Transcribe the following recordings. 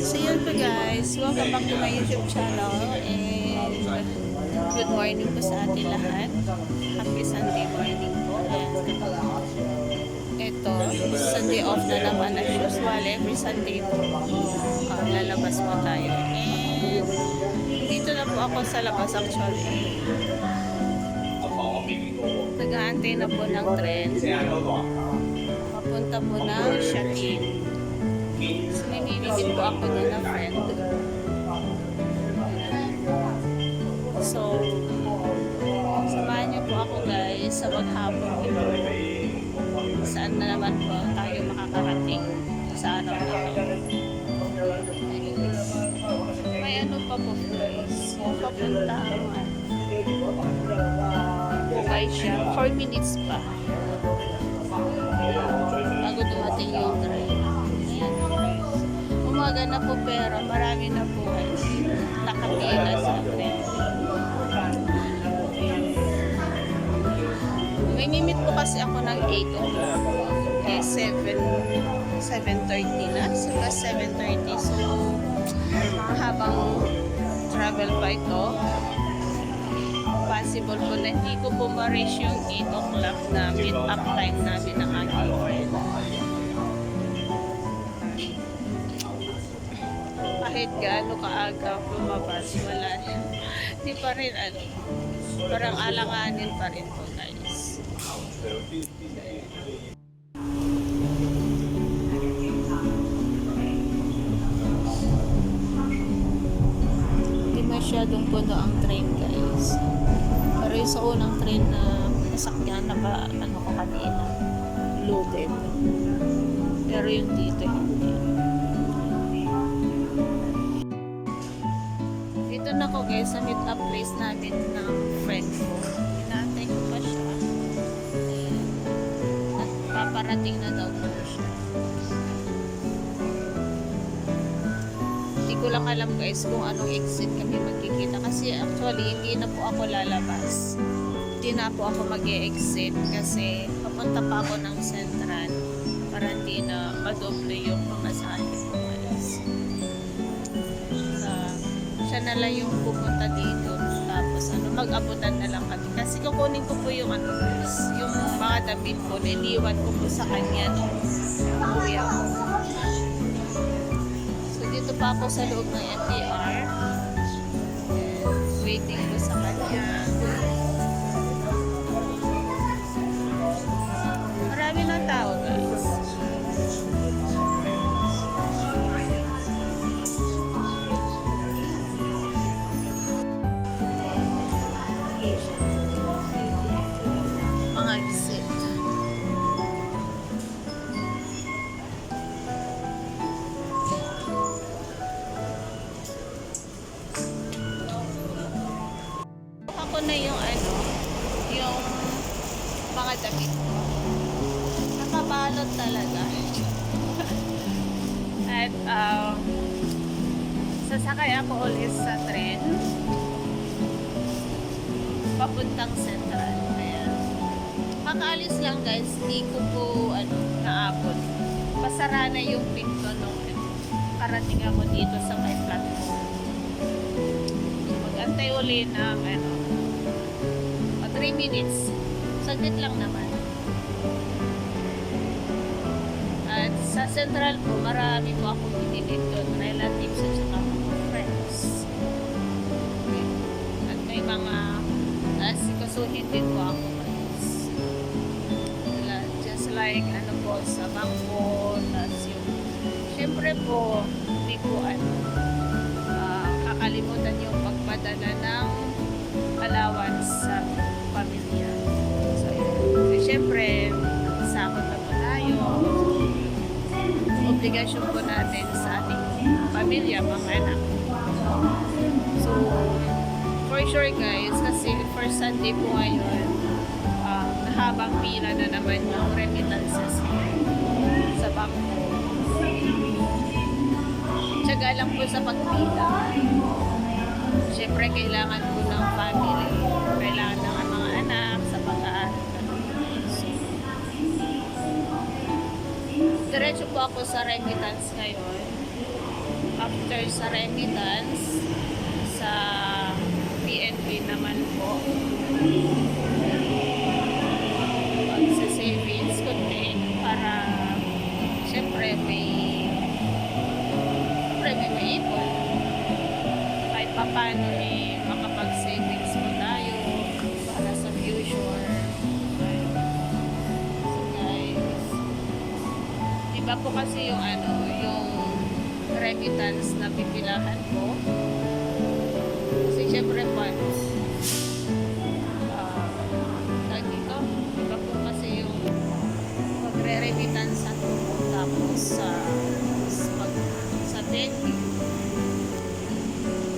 So yun po guys, welcome back to my YouTube channel and good morning po sa ating lahat. Happy Sunday morning po. And ito, Sunday off na naman as usual. Every Sunday po lalabas po tayo. And dito na po ako sa labas actually. Nag-aantay na po ng tren. Papunta po ng Shatin. So, namimigit po ako doon na friend. So, samahan niyo po ako guys sa maghapon. Saan na naman po tayo makakarating sa araw na ito. May ano pa po guys. Papunta Bukay siya. 4 minutes pa. Bago dumating yung train. Umaga na po pero marami na po guys nakapila sa tren. May mimit po kasi ako ng 8 o'clock. Eh 7:30 na. Saka 7:30. So habang travel pa ito, possible po na hindi ko po ma-reach yung 8 o'clock na meet-up time namin ng aking friend. Kahit gaano kaaga lumabas, wala rin. Hindi pa rin ano, parang alanganin pa rin po guys. Hindi masyadong puno ang train guys. Pero yung sa unang train na nasakyan na ba, ano ko kanina, loaded. Pero yung dito hindi. Dito na ko guys sa meet up place namin ng friend ko. Hinatay ko pa siya. At paparating na daw po siya. Hindi ko lang alam guys kung anong exit kami magkikita. Kasi actually hindi na po ako lalabas. Hindi na po ako mag-e-exit kasi papunta pa ako ng Central para hindi na madoble yung pamasahe ko guys. Siya na lang yung pupunta dito tapos ano, mag-abutan na lang kami kasi kukunin ko po yung ano yung mga damit ko na iniwan ko po sa kanya nung umuwi ako. So dito pa ako sa loob ng MTR and waiting ko sa kanya. Marami ng tao guys. Ako na yung ano, yung mga damit ko. Nakabalot talaga. At sasakay ako ulit sa tren papuntang Central. Ayan. Kakaalis lang guys, di ko po ano, naabot. Pasara na yung pinto nung karating ako dito sa may platform. Antay uli ng ano, 3 minutes. Saglit lang naman. At sa Central po, marami po ako pinili doon. Relatives at saka mga friends. Okay. At may mga sikasuhin din po ako guys. Just like ano po, sa bangko. Tapos yung, syempre po, hindi po ano, kakalimutan yung pagpadala ng allowance sa pamilya. So, yun. Siyempre, sakot na po tayo. Obligasyon po natin sa ating pamilya, mga anak. So, for sure guys, kasi first Sunday po ngayon, nahabang pila na naman yung remittances sa bangko. Tiyaga lang po sa pagpila. Siyempre, kailangan po ng family. Kailangan ng mga anak sa pag-aaral. Diretso po ako sa remittance ngayon. After sa remittance, sa PNB naman po, pag sa savings kundi para syempre may ipon. Kahit paano makapag-savings po tayo para sa future. So guys, iba po kasi yung yung remittance na pipilahan ko. Kasi syempre po, dito, iba po kasi yung magre-remittance ko tapos sa Delhi.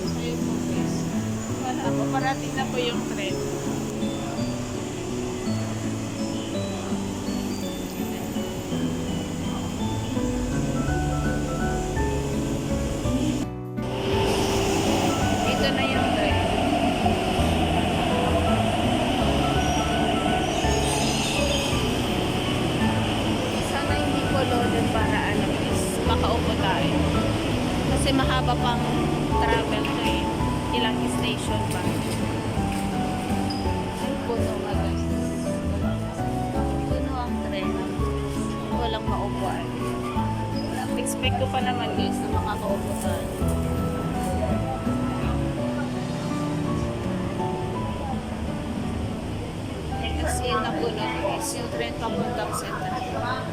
So yun po guys. Wala po, parating na po yung trend. Dito na yung trend. Sana hindi ko loaded para is makaupo tayo. Kasi mahaba pang travel to eh. Ilang station pa. Ay, puno nga guys. Puno ang trend. Walang maupuan. Expect ko pa naman guys na makakaupo tayo. Kasi napuno guys yung trend papuntang Central.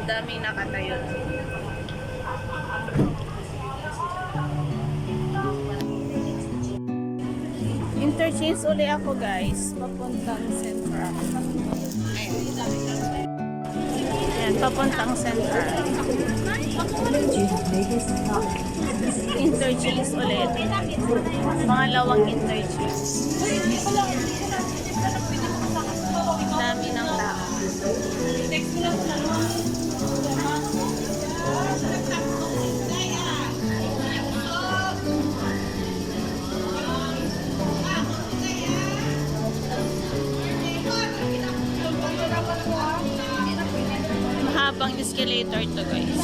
Daming nakatayo. Interchange uli ako guys, papuntang Central. Ayan, papuntang Central. Interchange ulit. Pangalawang interchange. Dami ng tao. Mahabang escalator to guys.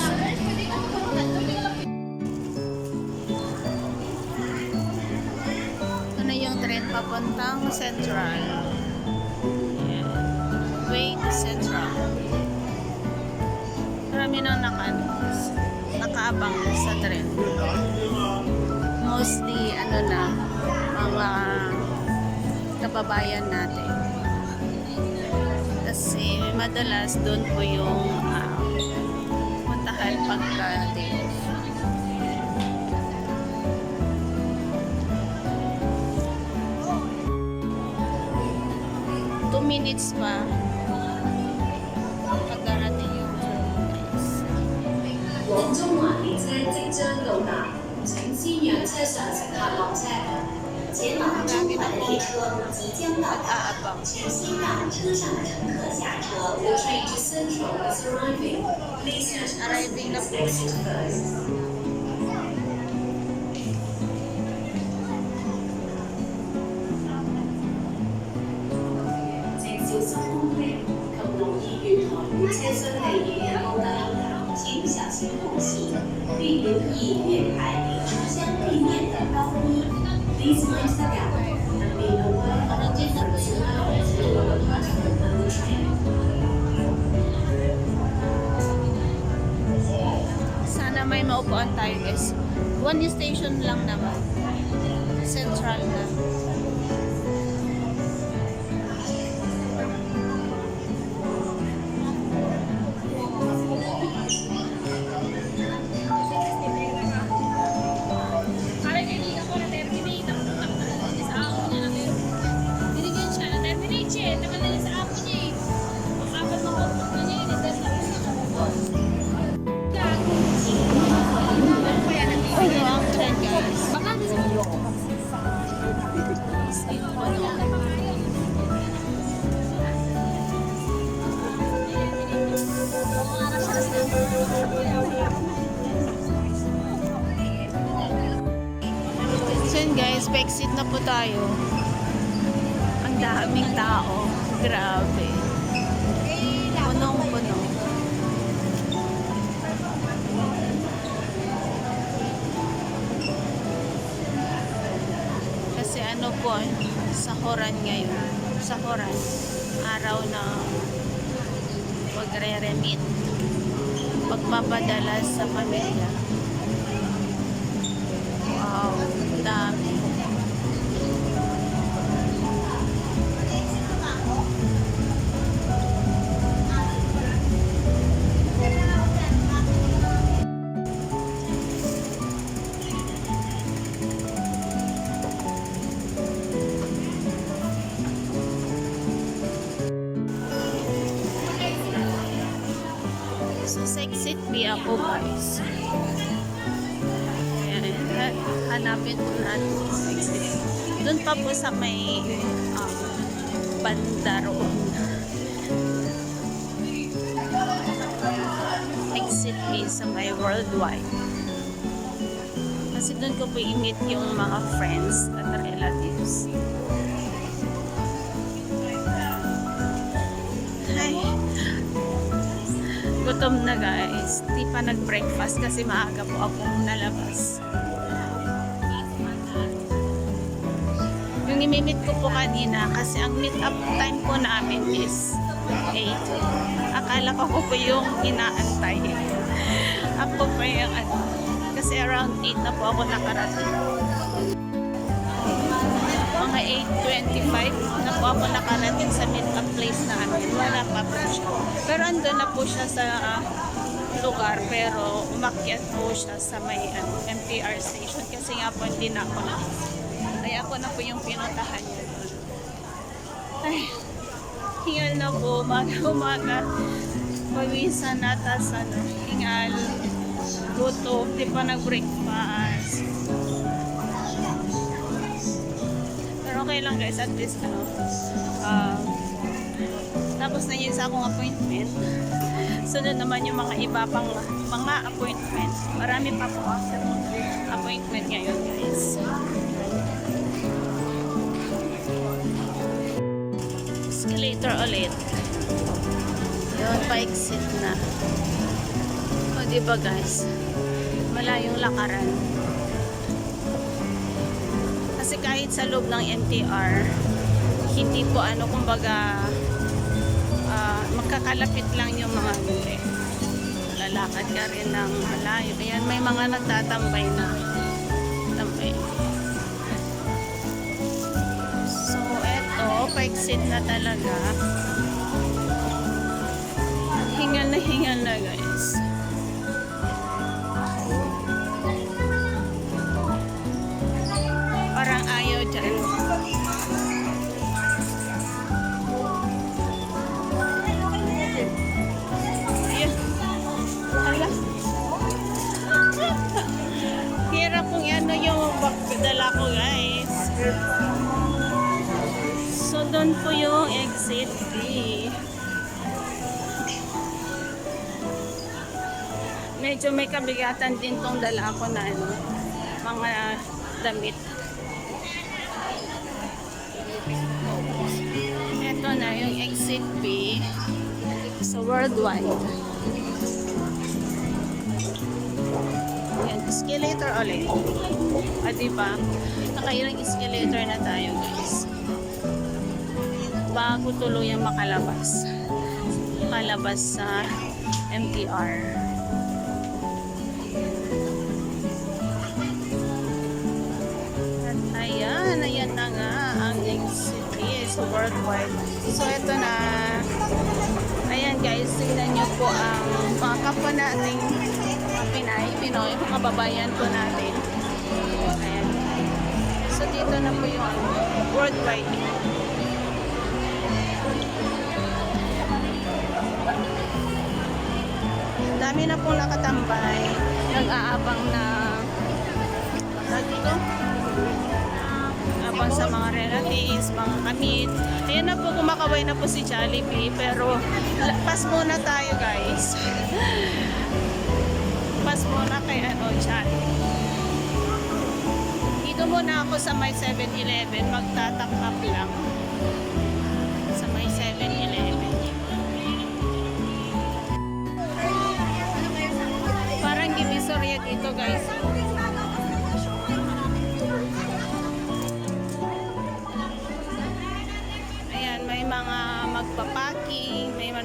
Ito na yung train papuntang Central. Ayan. Way to Central. Marami nang nakaabang sa train. Mostly mga kababayan natin. Kasi madalas doon po yung puntahan pagka-day. 2 minutes pa pagkarating yung guys. 往中環列車即將到達，請先讓車上乘客落車。前往中環的列車即將到達，請先讓車上的乘客下車。The train to Central is arriving. Please use Arriving na po. exit first. 請小心空隙及留意月台與車廂地面嘅高低，請小心空隙，並留意月台與車廂地面的高低。Please mind the gap and be aware of the difference in height to the departure of the train. Sana may maupuan tayo guys. 1 station lang naman. Central na. Ano ang trend guys? So yun guys, pa-exit na po tayo. Ang daming tao. Grabe. Punong-puno. hapon, sahuran ngayon. Sahuran. Araw na pagre-remit. Pagpapadala sa pamilya. Wow, dami. So, sa exit B ako, guys. Ayan, hanapin po natin sa exit. Doon pa po sa may banda roon. Exit B sa may worldwide. Kasi doon ko po i-meet yung mga friends at relatives. Ay, gutom na guys. Di pa nag-breakfast kasi maaga po akong nalabas. Yung imimit ko po kanina kasi ang meet up time po namin is 8. Akala ko po yung inaantay. Ako pa yung kasi around 8 na po ako nakarating. Mga 8:25 na po ako nakarating sa meet-up place namin. Wala pa po siya. Pero andun na po siya sa lugar. Pero umakyat po siya sa may MTR station. Kasi nga po hindi na ako. Kaya ako na po yung pinuntahan niya doon. Ay, hingal na po. Umaga. Pawisan na. Tas hingal. Gutom. Di pa nag-breakfast. Okay lang guys, at least tapos na yun sa akong appointment. Sunod naman yung mga iba pang mga appointment. Marami pa po after appointment ngayon guys. Escalator ulit. Yun, pa-exit na. O diba guys, malayong lakaran. Kasi kahit sa loob ng MTR, hindi po kumbaga, magkakalapit lang yung mga gulay. Lalakad ka rin ng malayo. Ayan, may mga nagtatambay na. Tambay. So, eto, pa-exit na talaga. Hingal na guys. Parang ayaw dyan. Ayan. Hala. Hirap kung yung dala ko guys. So, doon po yung exit B. Medyo may kabigatan din tong dala ko na mga damit. Ito na yung exit B sa worldwide. Yan, escalator ulit. Diba? Nakailang escalator na tayo guys. Bago tuluyang makalabas. Makalabas sa MTR. Ayan na nga ang exit sa worldwide. So, ito na. Ayan guys, tingnan nyo po ang mga kapwa nating Pinoy, mga babayan po natin. Ayan. So, dito na po yung worldwide. Dami na pong nakatambay. Nag-aabang na dito. Abang sa mga relatives, mga kamit. Ayan na po, kumakaway na po si Jollibee. Pero, pas muna tayo guys. Pas muna kay Jollibee. Dito muna ako sa may 7-Eleven. Magtatak up lang. Sa may 7-Eleven. Parang Divisoria dito guys.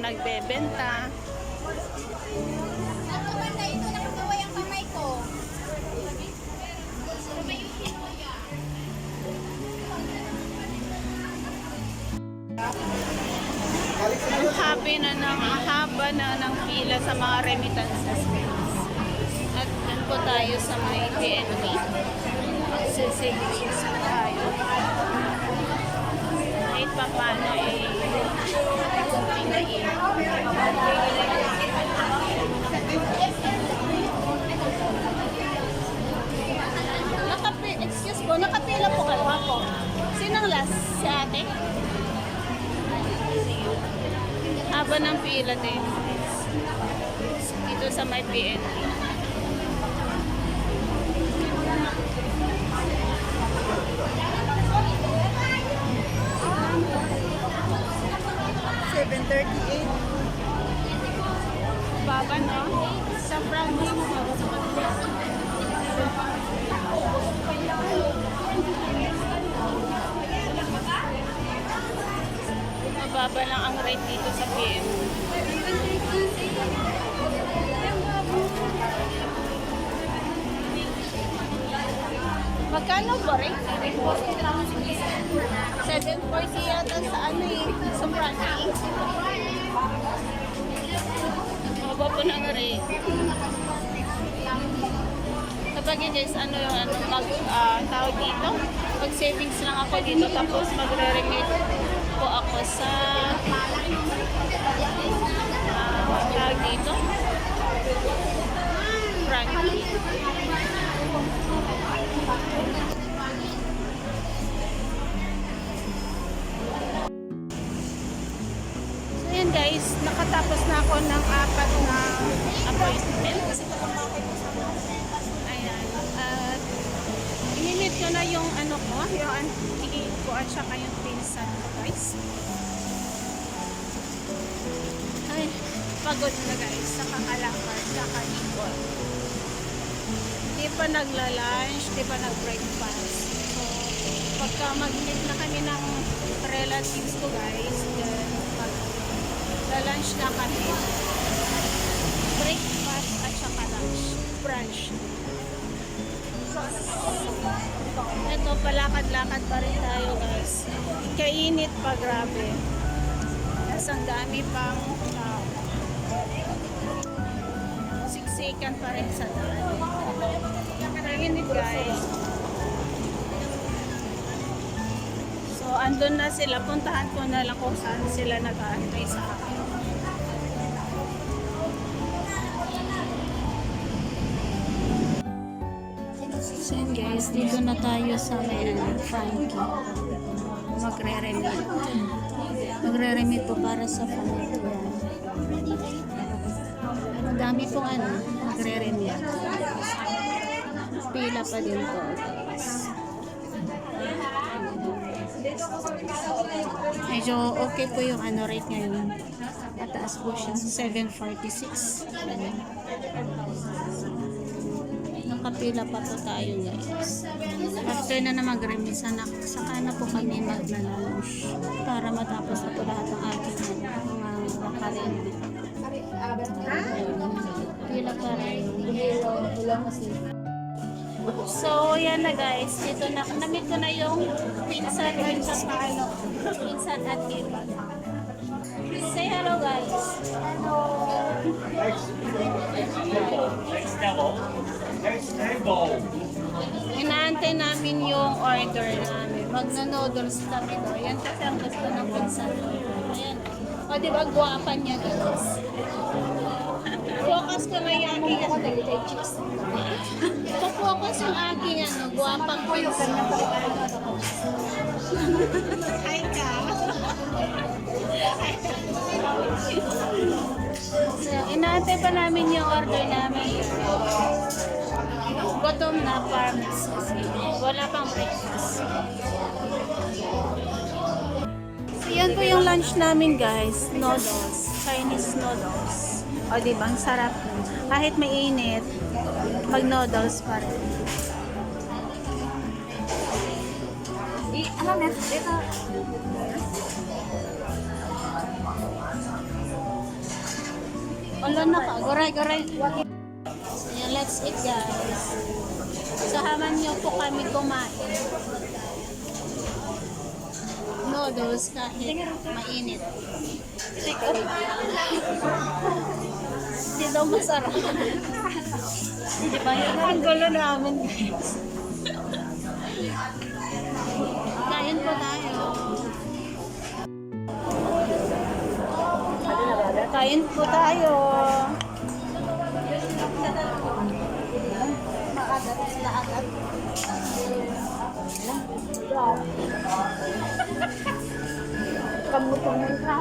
nagbebenta. Ano ba na ito? Nakakaway ang kamay ko. Ang haba na ng pila sa mga remittances guys. At dun po tayo sa may PNB. Sisilisis po tayo. Kahit pa paano excuse po, nakapila po kayo ako. Sinang last? Si ate? Haba ng pila din. Dito sa may PNB. Baba, no? Sa branding mo ba? Mababa lang ang rate dito sa PM. Magkano ba rin? 740 yata sa ano eh, sa branding. Mababa po ng rate. Kapag guys, ano yung tawag dito? Pag savings lang ako dito, tapos magre-remit po ako sa tawag dito? Frankie. So yan guys, nakatapos na ako ng 4 na appointment. Ayan. At inimit ko na yung ano ko, yung antigin ko at saka yung pinsan ko guys. Ay, pagod na guys sa kakalakad, saka ikot. Di pa nagla-lunch, di pa nag-breakfast. So, pagka mag-meet na kami ng relatives ko guys, then mag-lunch na kami. Breakfast at saka lunch. Brunch. Ito, palakad-lakad pa rin tayo guys. Kainit pa, grabe. Tapos ang dami pang siksikan pa rin sa daan. Kainit guys. So, andun na sila. Puntahan ko na lang kung saan sila nag-aantay sa akin. So yun guys, dito na tayo sa may Frankie. Magre-remit. Magre-remit po para sa family. Madami pong magre-remit. Pila pa din po. Medyo okay po yung rate ngayon. Mataas po siya. 746. Nakapila pa po tayo guys. After na mag-remit, saka na po kami mag-lunch para matapos na po lahat ng ating mga karindi. Pila pa rin. So, yan na guys. Dito na. Namit ko na yung pinsan at saka pinsan at iba. Say hello guys. Hello. Next table. Next table. Inaantay namin yung order namin. Magna-noodles kami doon. Yan kasi ang gusto ng pinsan ko. Ayan. O diba, guwapan niya guys. Focus ko na yung aking focus yung aking guwapang pinsan. Hi ka. So, inaantay pa namin yung order namin. Gutom na parents kasi wala pang breakfast. So, yan po yung lunch namin guys. Noodles. Chinese noodles. O diba, ang sarap. Kahit mainit, pag noodles pa rin. Ano next? Ito. Wala na ka. Goray. Ayan, let's eat guys. Sahaman niyo po kami kumain. Noodles kahit mainit. Hindi daw masarap. Hindi ba yun? Ang gulo namin guys. Kain po tayo. Kain po tayo. Maagat sila agad. Kamu-kamu ka.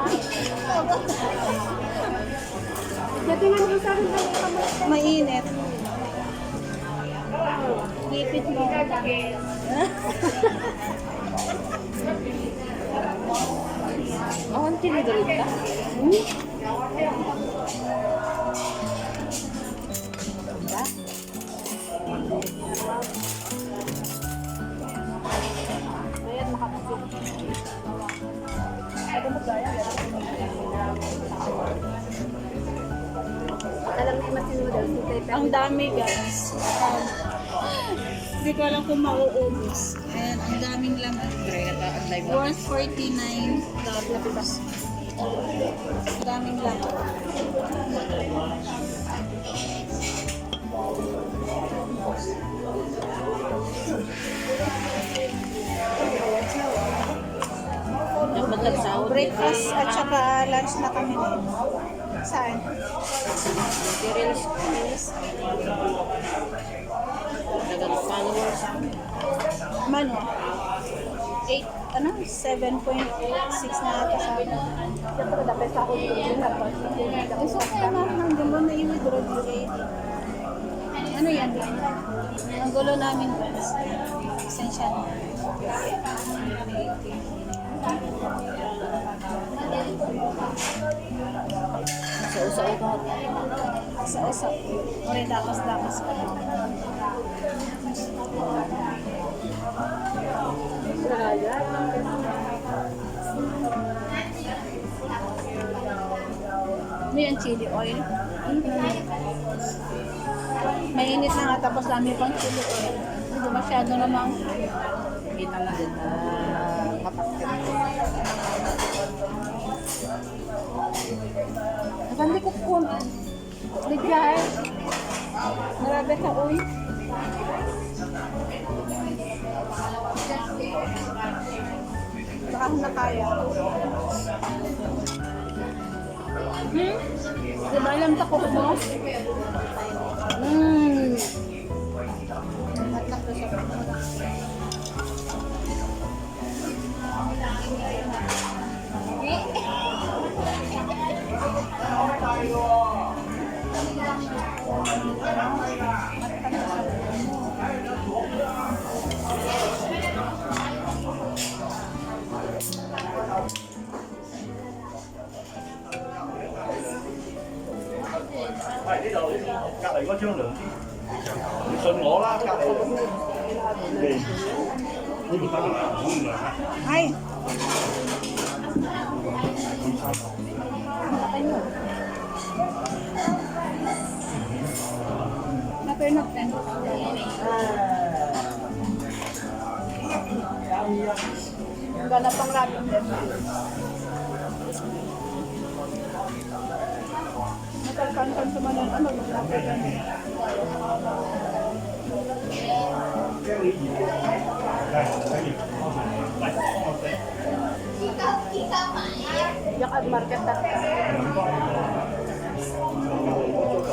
Natingnan ko sa akin mainit. Lipit mo. Ang tinidulog ka? Ayan, makapasok. Alam mo mas noodles. Ang dami guys. Hindi ko alam kung mauubos. Ayan, ang daming laman. Worth $49. Ang daming laman. Breakfast at saka lunch na kami din. Saan? Followers. Mano? 8, ano? 7.6 na ata sa akin. So, kaya namin ang gulo na i-withdraw dito. Ano yan? Ang gulo namin guys. Esensya na. Sa-usaw ka. Sa-usap. Uri, dapas-dapas pa. Ano yan? Chili oil? Mainit na nga tapos dami pang chili oil. Hindi masyado namang Kita na din na mapakit. Nagandi ko po. Ligay. Marami ka, uy. Baka na kaya. Di ba alam takot mo? Matlak na siya. Này呢度隔離嗰張兩啲，你信我啦，隔離嚟呢個分好唔良啊！ Ay! Napernok din. Ang gana pang rapid din. Natalkan-kan sa manan, ano, mag-rapid din. Yakad market na.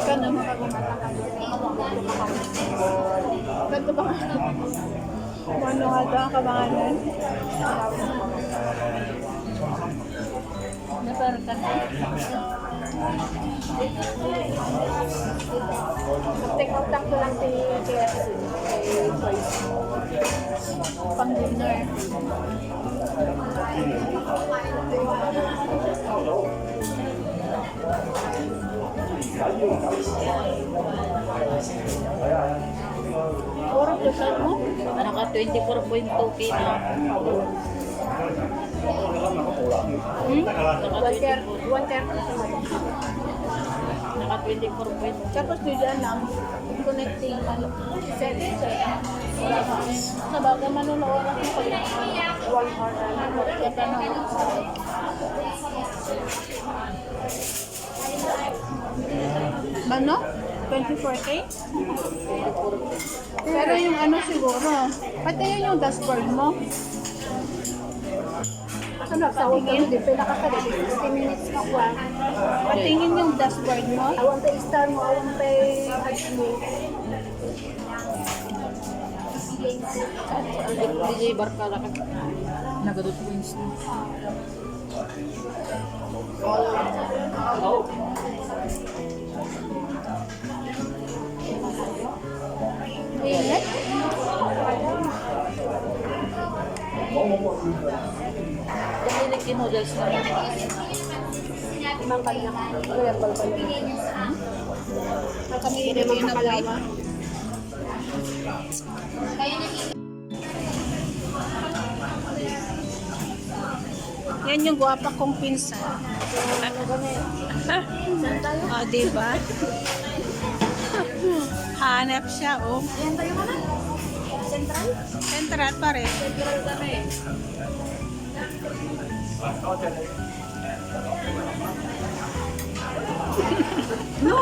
Kano makagumata ka? Ganto ba nga? Ano nga daw ang kabanganan? Naparkan na. Take out ko lang si KFC. Pang dinner. Puro dessert mo? Naka 24.2K na. Naka 130. 130. Naka 24 pesos. Tapos diyan lang, connecting ano, settings eh. Wala ka. Sa baga manonood ako pag 1 hour ano, kaya ganun. Ano? 24K? Pero yung ano siguro, pati yun yung dashboard mo. Kasi nakatingin, Pinakasali, 60 minutes na kuha. patingin yung dashboard mo. Awang pa star mo, awang pa admin. DJ Barkala ka. Nagadot ko yung snow. Ingat. Dahil nag-noodles na. Mang kanya. Kaya balbal. Kami hindi mo nakalawa. Yan yung guwapa kong pinsan. Ah, diba? Hanap siya, oh. Ayan tayo mo na. Central? Central pa rin. Central kami. No!